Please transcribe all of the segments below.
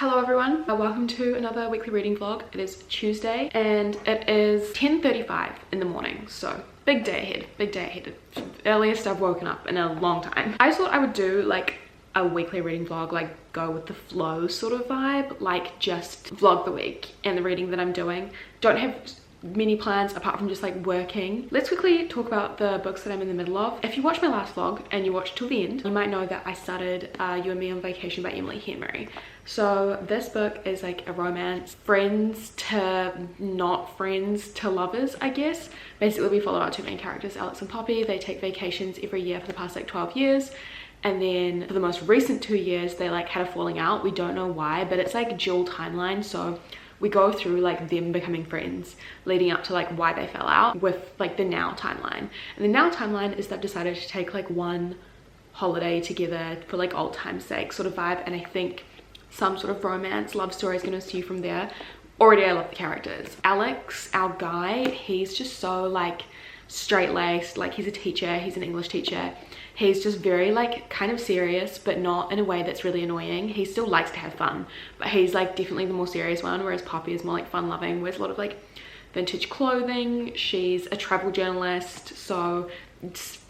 Hello everyone, welcome to another weekly reading vlog. It is Tuesday and it is 10:35 in the morning, so big day ahead. Earliest I've woken up in a long time. I thought I would do like a weekly reading vlog, like go with the flow sort of vibe, like just vlog the week and the reading that I'm doing. Don't have many plans apart from just like working. Let's quickly talk about the books that I'm in the middle of. If you watched my last vlog and you watched till the end, you might know that I started You and Me on Vacation by Emily Henry. So this book is like a romance, friends to not friends to lovers, I guess. Basically we follow our two main characters, Alex and Poppy. They take vacations every year for the past like 12 years. And then for the most recent 2 years, they like had a falling out. We don't know why, but it's like dual timeline. So we go through like them becoming friends leading up to like why they fell out with like the now timeline. And the now timeline is they've decided to take like one holiday together for like old time's sake sort of vibe. And I think some sort of romance, love story is going to ensue from there. Already I love the characters. Alex, our guy, he's just so like straight-laced. Like he's a teacher, he's an English teacher. He's just very like kind of serious, but not in a way that's really annoying. He still likes to have fun, but he's like definitely the more serious one, whereas Poppy is more like fun-loving, wears a lot of like vintage clothing. She's a travel journalist, so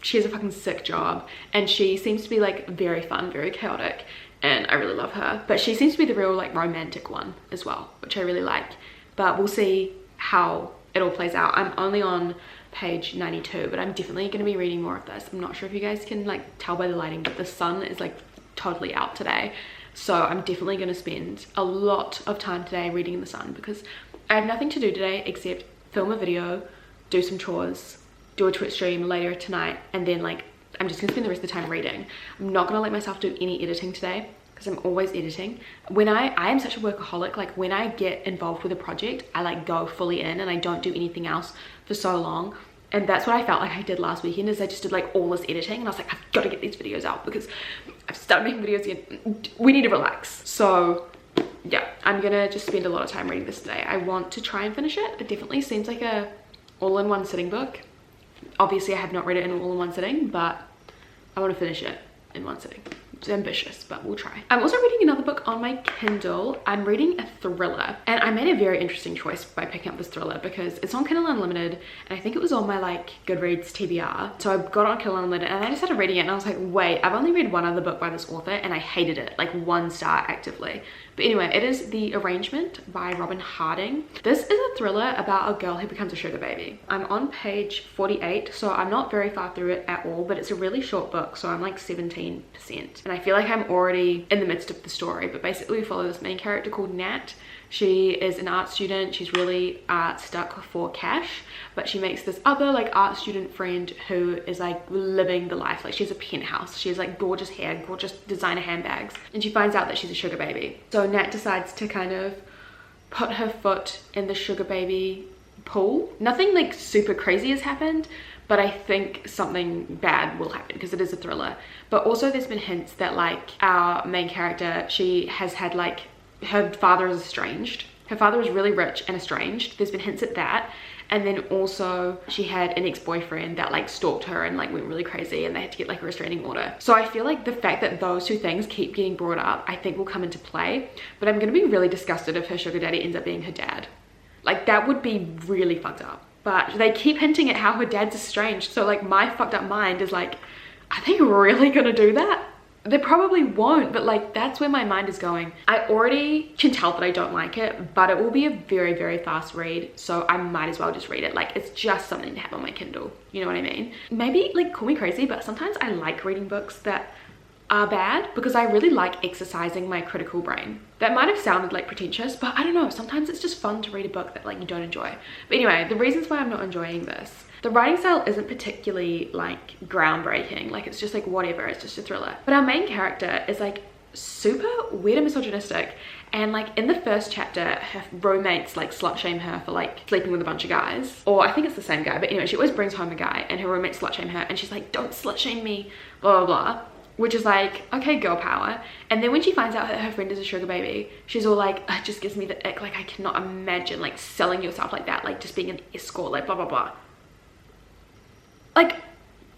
she has a fucking sick job, and she seems to be like very fun, very chaotic, and I really love her. But she seems to be the real like romantic one as well, which I really like. But we'll see how it all plays out. I'm only on page 92, but I'm definitely going to be reading more of this. I'm not sure if you guys can like tell by the lighting, but the sun is like totally out today, so I'm definitely going to spend a lot of time today reading in the sun because I have nothing to do today except film a video, do some chores, do a Twitch stream later tonight, and then like I'm just gonna spend the rest of the time reading. I'm not gonna let myself do any editing today because I'm always editing. When I am such a workaholic, like when I get involved with a project, I like go fully in and I don't do anything else for so long. And that's what I felt like I did last weekend, is I just did like all this editing and I was like, I've got to get these videos out because I've started making videos again. We need to relax. So yeah, I'm gonna just spend a lot of time reading this today. I want to try and finish it. It definitely seems like a all-in-one sitting book. Obviously I have not read it in all-in-one sitting, but I want to finish it in one sitting. It's ambitious, but we'll try. I'm also reading another book on my Kindle. I'm reading a thriller, and I made a very interesting choice by picking up this thriller because it's on Kindle Unlimited, and I think it was on my like Goodreads TBR. So I got it on Kindle Unlimited and I just started reading it and I was like, wait, I've only read one other book by this author and I hated it, like 1 star actively. But anyway, it is The Arrangement by Robin Harding. This is a thriller about a girl who becomes a sugar baby. I'm on page 48, so I'm not very far through it at all, but it's a really short book, so I'm like 17%. And I feel like I'm already in the midst of the story, but basically we follow this main character called Nat. She is an art student. She's really stuck for cash, but she makes this other like art student friend who is like living the life. Like she has a penthouse, she has like gorgeous hair, gorgeous designer handbags, and she finds out that she's a sugar baby. So Nat decides to kind of put her foot in the sugar baby pool. Nothing like super crazy has happened, but I think something bad will happen because it is a thriller. But also there's been hints that like our main character, she has had like, her father is estranged. Her father is really rich and estranged. There's been hints at that. And then also she had an ex-boyfriend that like stalked her and like went really crazy, and they had to get like a restraining order. So I feel like the fact that those two things keep getting brought up, I think will come into play. But I'm gonna be really disgusted if her sugar daddy ends up being her dad. Like that would be really fucked up. But they keep hinting at how her dad's estranged. So like my fucked up mind is like, are they really gonna do that? They probably won't, but like that's where my mind is going. I already can tell that I don't like it, but it will be a very, very fast read, so I might as well just read it. Like it's just something to have on my Kindle, you know what I mean? Maybe like call me crazy, but sometimes I like reading books that are bad because I really like exercising my critical brain. That might have sounded like pretentious, but I don't know, sometimes it's just fun to read a book that like you don't enjoy. But anyway, the reasons why I'm not enjoying this: the writing style isn't particularly like groundbreaking, like it's just like whatever, it's just a thriller. But our main character is like super weird and misogynistic, and like in the first chapter her roommates like slut shame her for like sleeping with a bunch of guys, or I think it's the same guy, but anyway, she always brings home a guy and her roommates slut shame her and she's like, don't slut shame me, blah blah blah, which is like, okay, girl power. And then when she finds out that her friend is a sugar baby, she's all like, it just gives me the ick, like I cannot imagine like selling yourself like that, like just being an escort, like blah blah blah. Like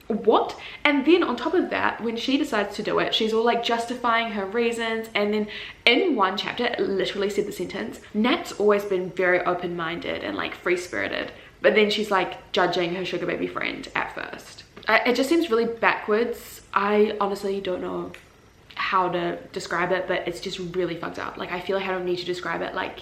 what? And then on top of that, when she decides to do it, she's all like justifying her reasons. And then in one chapter, it literally said the sentence, Nat's always been very open-minded and like free-spirited, but then she's like judging her sugar baby friend at first. It just seems really backwards. I honestly don't know how to describe it, but it's just really fucked up. Like, I feel like I don't need to describe it. Like,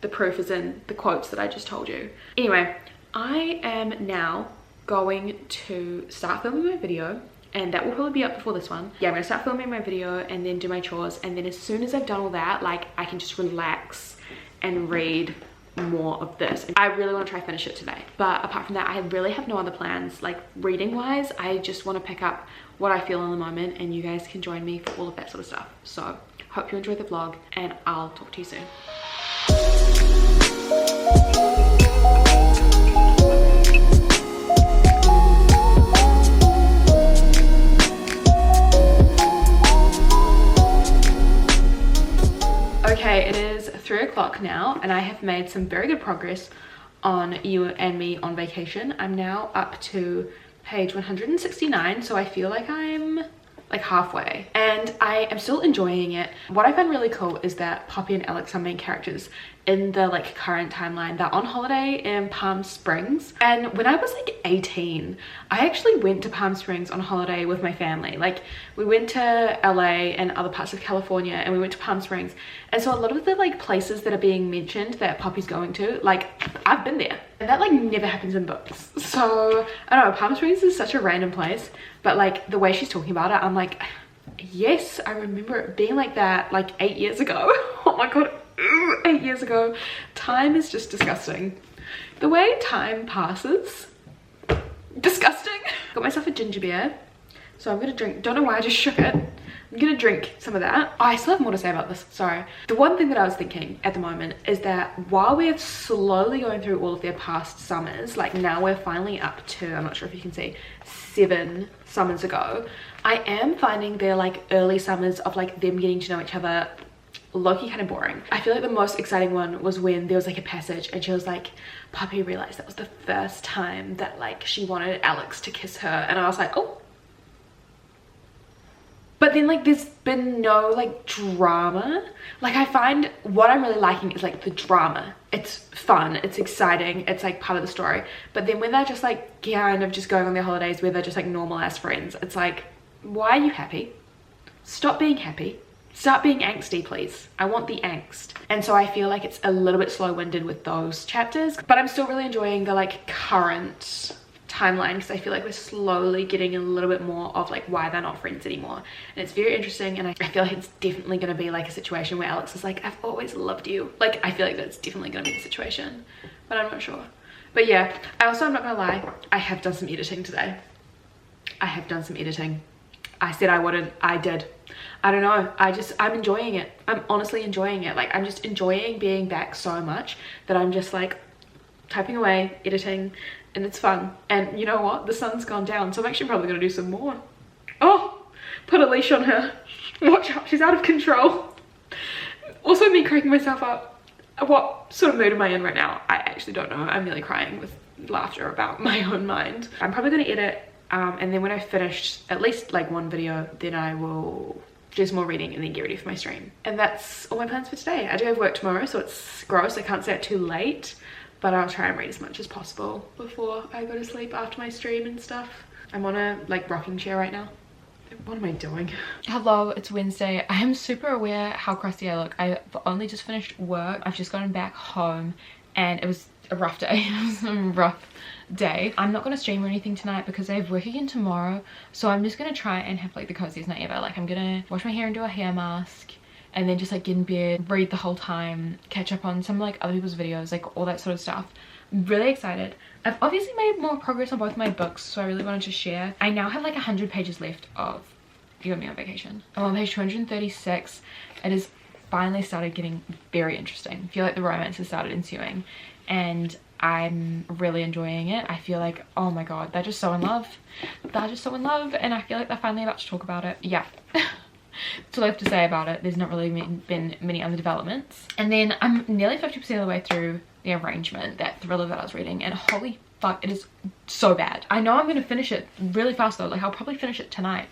the proof is in the quotes that I just told you. Anyway, I am now going to start filming my video, and that will probably be up before this one. Yeah, I'm gonna start filming my video and then do my chores, and then as soon as I've done all that, like, I can just relax and read more of this. I really want to try finish it today, but apart from that, I really have no other plans. Like, reading wise, I just want to pick up what I feel in the moment, and you guys can join me for all of that sort of stuff. So hope you enjoyed the vlog, and I'll talk to you soon. Okay, it is 3 o'clock now, and I have made some very good progress on You and Me on Vacation. I'm now up to page 169, so I feel like I'm like halfway, and I am still enjoying it. What I find really cool is that Poppy and Alex are main characters in the like current timeline. They're on holiday in Palm Springs, and when I was like 18, I actually went to Palm Springs on holiday with my family. Like, we went to LA and other parts of California, and we went to Palm Springs, and so a lot of the like places that are being mentioned that Poppy's going to, like, I've been there, and that like never happens in books. So I don't know, Palm Springs is such a random place, but like the way she's talking about it, I'm like, yes, I remember it being like that like 8 years ago. Oh my god, 8 years ago. Time is just disgusting. The way time passes, disgusting. Got myself a ginger beer, so I'm gonna drink. Don't know why I just shook it. I'm gonna drink some of that. Oh, I still have more to say about this, sorry. The one thing that I was thinking at the moment is that while we're slowly going through all of their past summers, like now we're finally up to, I'm not sure if you can see, 7 summers ago, I am finding their like early summers of like them getting to know each other low-key kind of boring. I feel like the most exciting one was when there was like a passage and she was like, Poppy realized that was the first time that like she wanted Alex to kiss her, and I was like, oh. But then like there's been no like drama. Like, I find what I'm really liking is like the drama. It's fun, it's exciting, it's like part of the story. But then when they're just like kind of just going on their holidays where they're just like normal ass friends, it's like, why are you happy? Stop being happy. Start being angsty, please. I want the angst. And so I feel like it's a little bit slow-winded with those chapters, but I'm still really enjoying the like current timeline, because I feel like we're slowly getting a little bit more of like why they're not friends anymore, and it's very interesting. And I feel like it's definitely going to be like a situation where Alex is like, I've always loved you. Like, I feel like that's definitely going to be the situation, but I'm not sure. But yeah, I'm not gonna lie, I have done some editing today. I have done some editing. I said I wouldn't, I did. I don't know, I'm enjoying it. I'm honestly enjoying it. Like, I'm just enjoying being back so much that I'm just like typing away, editing, and it's fun. And you know what, the sun's gone down, so I'm actually probably gonna do some more. Oh, put a leash on her. Watch out, she's out of control. Also me cracking myself up. What sort of mood am I in right now? I actually don't know. I'm nearly crying with laughter about my own mind. I'm probably gonna edit, and then when I've finished at least like one video, then I will do some more reading and then get ready for my stream. And that's all my plans for today. I do have work tomorrow, so it's gross, I can't stay up too late, but I'll try and read as much as possible before I go to sleep after my stream and stuff. I'm on a like rocking chair right now. What am I doing? Hello, it's Wednesday. I am super aware how crusty I look. I've only just finished work. I've just gotten back home and it was a rough day. It was a rough day. I'm not gonna stream or anything tonight because I have work again tomorrow, so I'm just gonna try and have like the coziest night ever. Like, I'm gonna wash my hair and do a hair mask, and then just like get in bed, read the whole time, catch up on some like other people's videos, like all that sort of stuff. I'm really excited. I've obviously made more progress on both my books, so I really wanted to share. I now have like 100 pages left of You and Me on Vacation. I'm on page 236. It has finally started getting very interesting. I feel like the romance has started ensuing, and I'm really enjoying it. I feel like, oh my god, they're just so in love. They're just so in love, and I feel like they're finally about to talk about it. Yeah. That's all I have to say about it. There's not really been many other developments. And then I'm nearly 50% of the way through The Arrangement, that thriller that I was reading, and holy fuck, it is so bad. I know I'm gonna finish it really fast though. Like I'll probably finish it tonight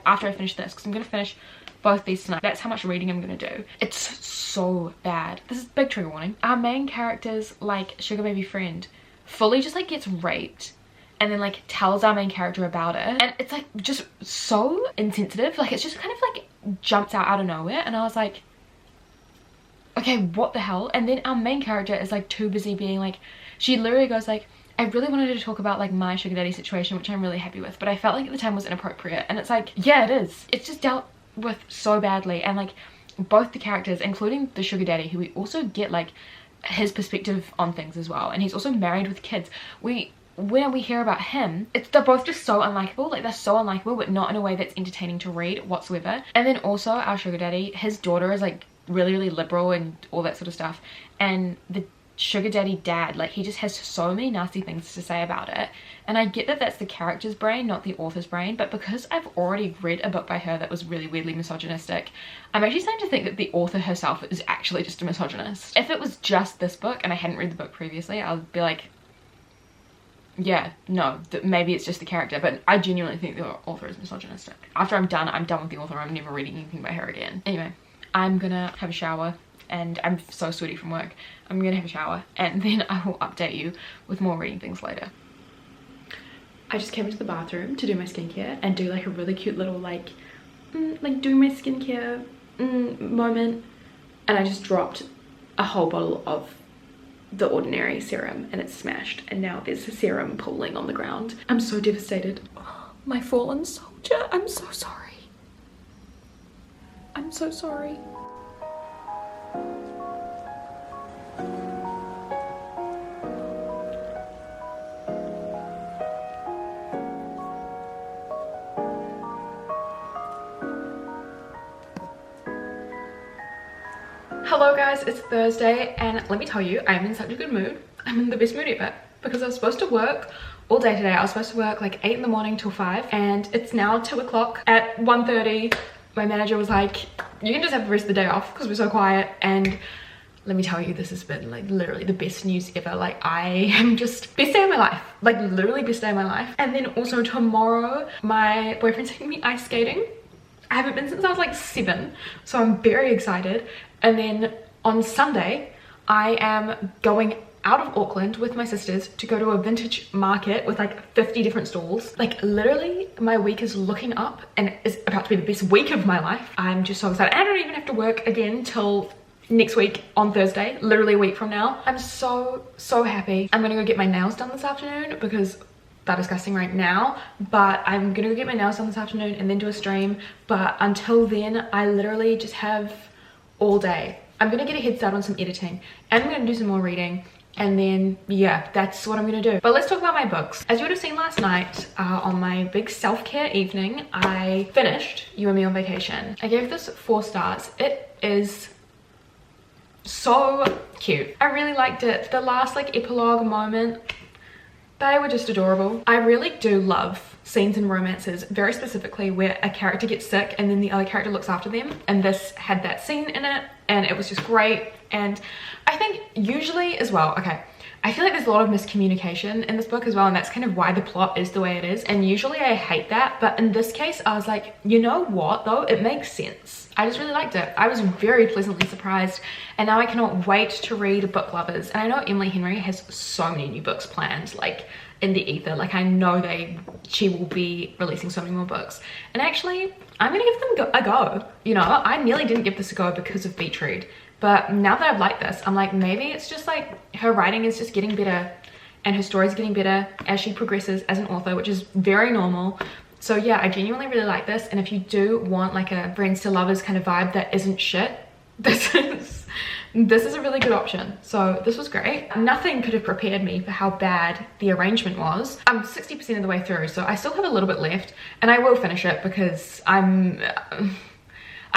after I finish this, because I'm gonna finish both these tonight. That's how much reading I'm gonna do. It's so bad. This is big trigger warning. Our main character's like sugar baby friend fully just like gets raped and then like tells our main character about it, and it's like just so insensitive. Like it's just kind of like jumps out of nowhere, and I was like, okay, what the hell? And then our main character is like too busy being like, she literally goes like, I really wanted to talk about like my sugar daddy situation, which I'm really happy with, but I felt like at the time was inappropriate. And it's like, yeah, it is. It's just dealt with so badly. And like both the characters, including the sugar daddy, who we also get like his perspective on things as well, and he's also married with kids. When we hear about him, they're both just so unlikable. Like they're so unlikable, but not in a way that's entertaining to read whatsoever. And then also our sugar daddy, his daughter is like really liberal and all that sort of stuff, and the sugar daddy dad, like he just has so many nasty things to say about it. And I get that that's the character's brain, not the author's brain, but because I've already read a book by her that was really weirdly misogynistic, I'm actually starting to think that the author herself is actually just a misogynist. If it was just this book and I hadn't read the book previously, I would be like, yeah, no, maybe it's just the character, but I genuinely think the author is misogynistic. After I'm done with the author. I'm never reading anything by her again. Anyway, I'm gonna have a shower, and I'm so sweaty from work. I'm gonna have a shower, and then I will update you with more reading things later. I just came into the bathroom to do my skincare and do like a really cute little like do my skincare moment, and I just dropped a whole bottle of The Ordinary serum and it's smashed, and now there's a serum pooling on the ground. I'm so devastated. Oh, my fallen soldier. I'm so sorry. I'm so sorry. Hello guys, it's Thursday, and let me tell you, I'm in such a good mood. I'm in the best mood ever, because I was supposed to work all day today. I was supposed to work like 8 in the morning till 5, and it's now 2 o'clock. At 1:30, my manager was like, you can just have the rest of the day off because we're so quiet. And let me tell you, this has been like literally the best news ever. Like I am just best day of my life, like literally best day of my life. And then also tomorrow, my boyfriend's taking me ice skating. I haven't been since I was like 7, so I'm very excited. And then on Sunday, I am going out of Auckland with my sisters to go to a vintage market with like 50 different stalls. Like literally my week is looking up and it's about to be the best week of my life. I'm just so excited. I don't even have to work again till next week on Thursday, literally a week from now. I'm so happy. I'm gonna go get my nails done this afternoon because they're disgusting right now, but I'm gonna go get my nails done this afternoon and then do a stream. But until then, I literally just have all day. I'm gonna get a head start on some editing, and I'm gonna do some more reading, and then yeah, that's what I'm gonna do. But let's talk about my books. As you would have seen last night on my big self-care evening, I finished You and Me on Vacation. I gave this 4 stars. It is so cute. I really liked it. The last like epilogue moment, they were just adorable. I really do love scenes in romances, very specifically where a character gets sick and then the other character looks after them, and this had that scene in it and it was just great. And I think usually as well, okay, I feel like there's a lot of miscommunication in this book as well, and that's kind of why the plot is the way it is, and usually I hate that, but in this case I was like, you know what though, it makes sense. I just really liked it. I was very pleasantly surprised, and now I cannot wait to read Book Lovers. And I know Emily Henry has so many new books planned, like in the ether. Like I know she will be releasing so many more books, and actually I'm gonna give them a go. You know, I nearly didn't give this a go because of Beach Read, but now that I've liked this, I'm like, maybe it's just like her writing is just getting better and her story's getting better as she progresses as an author, which is very normal. So yeah, I genuinely really like this, and if you do want like a friends to lovers kind of vibe that isn't shit, this is a really good option. So this was great. Nothing could have prepared me for how bad the arrangement was. I'm 60% of the way through, so I still have a little bit left, and I will finish it because I'm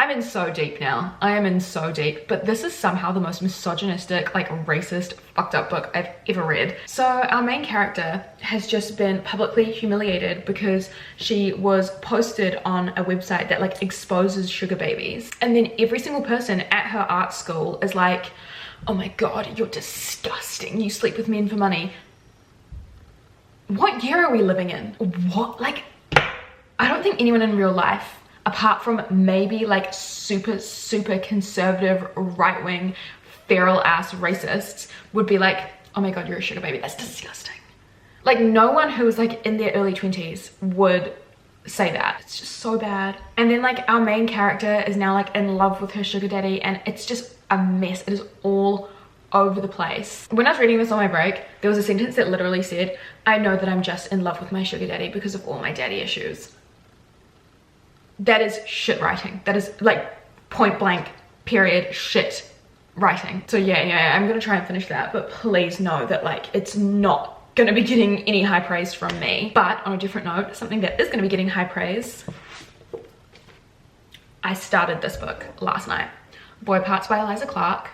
in so deep now. I am in so deep, but this is somehow the most misogynistic, like racist, fucked up book I've ever read. So our main character has just been publicly humiliated because she was posted on a website that like exposes sugar babies. And then every single person at her art school is like, oh my God, you're disgusting. You sleep with men for money. what year are we living in? What, like, I don't think anyone in real life, apart from maybe like super conservative, right-wing, feral ass racists, would be like, oh my god, you're a sugar baby. That's disgusting. Like, no one who was like in their early 20s would say that. It's just so bad. And then like our main character is now like in love with her sugar daddy, and it's just a mess. It is all over the place. When I was reading this on my break, there was a sentence that literally said, I know that I'm just in love with my sugar daddy because of all my daddy issues. That is shit writing. That is like point blank, period, shit writing. So yeah, I'm gonna try and finish that, but please know that like it's not gonna be getting any high praise from me. But on a different note, something that is gonna be getting high praise, I started this book last night. Boy Parts by Eliza Clark.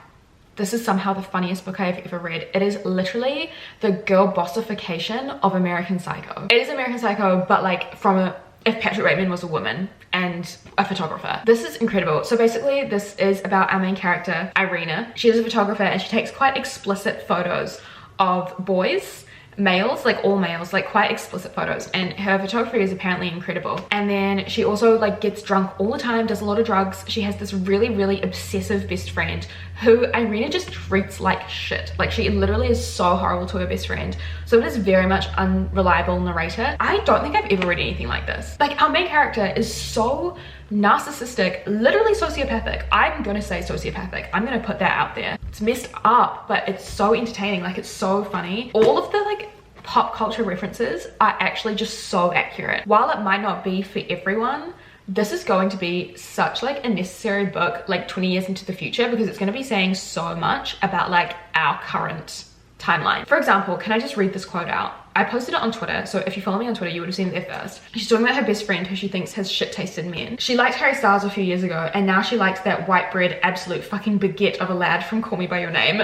This is somehow the funniest book I've ever read. It is literally the girl bossification of American Psycho. It is American Psycho, but like from if Patrick Bateman was a woman and a photographer. This is incredible. So basically this is about our main character, Irina. She is a photographer and she takes quite explicit photos of boys, males, like all males, like quite explicit photos, and her photography is apparently incredible. And then she also like gets drunk all the time, does a lot of drugs. She has this really obsessive best friend who Irina just treats like shit. Like, she literally is so horrible to her best friend. So it is very much unreliable narrator. I don't think I've ever read anything like this. Like, our main character is so narcissistic, literally sociopathic. I'm gonna say sociopathic. I'm gonna put that out there. It's messed up, but it's so entertaining. Like, it's so funny. All of the like pop culture references are actually just so accurate. While it might not be for everyone, this is going to be such like a necessary book like 20 years into the future, because it's going to be saying so much about like our current timeline. For example, can I just read this quote out? I posted it on Twitter, so if you follow me on Twitter, you would have seen it there first. She's talking about her best friend who she thinks has shit-tasted men. She liked Harry Styles a few years ago, and now she likes that white bread absolute fucking baguette of a lad from Call Me By Your Name.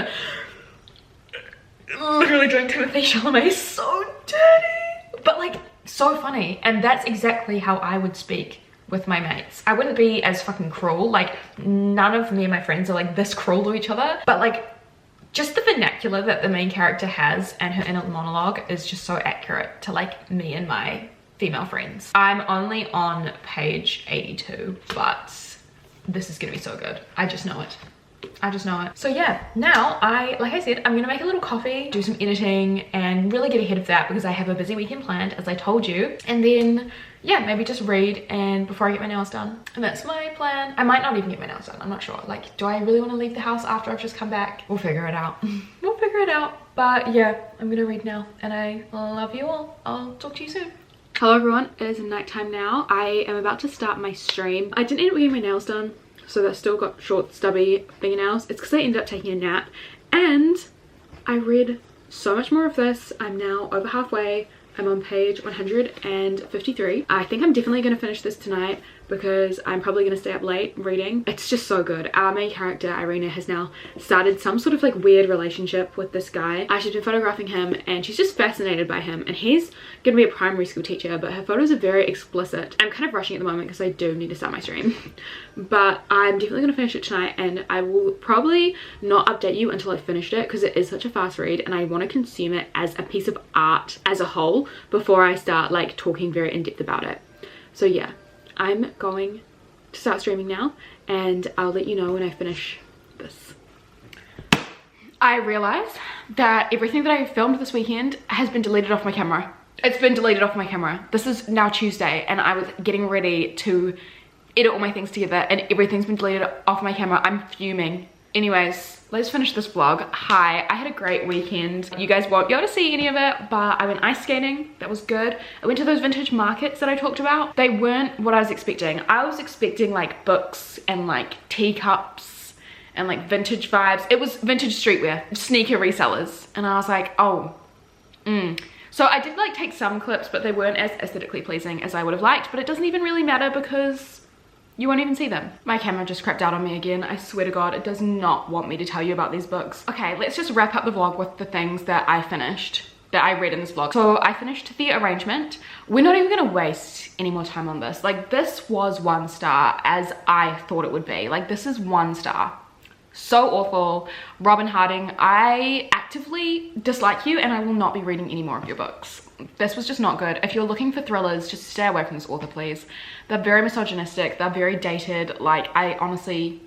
Literally drank Timothée Chalamet so dirty, but like so funny. And that's exactly how I would speak with my mates. I wouldn't be as fucking cruel. Like, none of me and my friends are like this cruel to each other, but like just the vernacular that the main character has and her inner monologue is just so accurate to like me and my female friends. I'm only on page 82, but this is gonna be so good. I just know it. I just know it. So yeah, now like I said, I'm gonna make a little coffee, do some editing, and really get ahead of that because I have a busy weekend planned, as I told you. And then yeah, maybe just read and before I get my nails done. And that's my plan. I might not even get my nails done, I'm not sure. Like, do I really want to leave the house after I've just come back? We'll figure it out. We'll figure it out. But yeah, I'm gonna read now, and I love you all. I'll talk to you soon. Hello everyone, it is nighttime now. I am about to start my stream. I didn't end up getting my nails done, so they've still got short stubby fingernails. It's because I ended up taking a nap, and I read so much more of this. I'm now over halfway. I'm on page 153. I think I'm definitely going to finish this tonight because I'm probably going to stay up late reading. It's just so good. Our main character, Irina, has now started some sort of like weird relationship with this guy. She's been photographing him and she's just fascinated by him, and he's going to be a primary school teacher, but her photos are very explicit. I'm kind of rushing at the moment because I do need to start my stream, but I'm definitely going to finish it tonight, and I will probably not update you until I've finished it because it is such a fast read and I want to consume it as a piece of art as a whole before I start like talking very in depth about it. So yeah, I'm going to start streaming now, and I'll let you know when I finish this. I realized that everything that I filmed this weekend has been deleted off my camera. It's been deleted off my camera. This is now Tuesday, and I was getting ready to edit all my things together, and everything's been deleted off my camera. I'm fuming. Anyways, let's finish this vlog. Hi, I had a great weekend. You guys won't be able to see any of it, but I went ice skating. That was good. I went to those vintage markets that I talked about. They weren't what I was expecting. I was expecting like books and like teacups and like vintage vibes. It was vintage streetwear, sneaker resellers. And I was like, oh, So I did like take some clips, but they weren't as aesthetically pleasing as I would have liked, but it doesn't even really matter because you won't even see them. My camera just crapped out on me again. I swear to God, it does not want me to tell you about these books. Okay, let's just wrap up the vlog with the things that I finished, that I read in this vlog. So I finished The Arrangement. We're not even gonna waste any more time on this. Like, this was 1 star as I thought it would be. Like, this is 1 star. So awful. Robin Harding, I actively dislike you and I will not be reading any more of your books. this was just not good. If you're looking for thrillers, just stay away from this author, please. They're very misogynistic, they're very dated. Like, I honestly,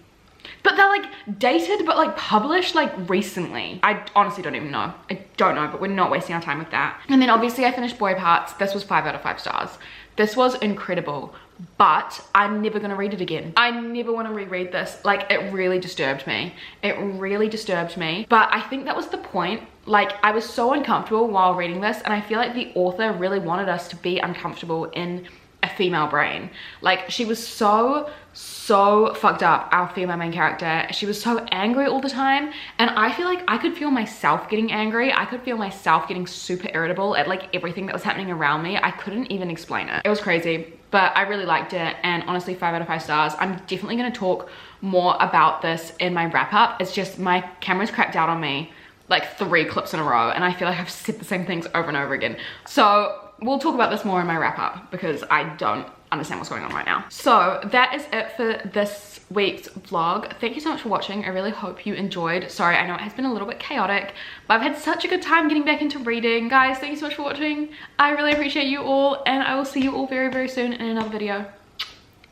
but they're like dated but like published like recently. I honestly don't even know. I don't know, but we're not wasting our time with that. And then obviously I finished Boy Parts. This was 5 out of 5 stars. This was incredible, but I'm never gonna read it again. I never want to reread this. Like, it really disturbed me. It really disturbed me. But I think that was the point. Like, I was so uncomfortable while reading this, and I feel like the author really wanted us to be uncomfortable in a female brain. Like, she was so fucked up, our female main character. She was so angry all the time, and I feel like I could feel myself getting angry. I could feel myself getting super irritable at like everything that was happening around me. I couldn't even explain it. It was crazy, but I really liked it, and honestly 5 out of 5 stars. I'm definitely going to talk more about this in my wrap up. It's just my camera's crapped out on me like 3 clips in a row, and I feel like I've said the same things over and over again. So we'll talk about this more in my wrap up because I don't understand what's going on right now. So that is it for this week's vlog. Thank you so much for watching. I really hope you enjoyed. Sorry, I know it has been a little bit chaotic, but I've had such a good time getting back into reading. Guys, thank you so much for watching. I really appreciate you all, and I will see you all very, very soon in another video.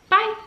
Bye.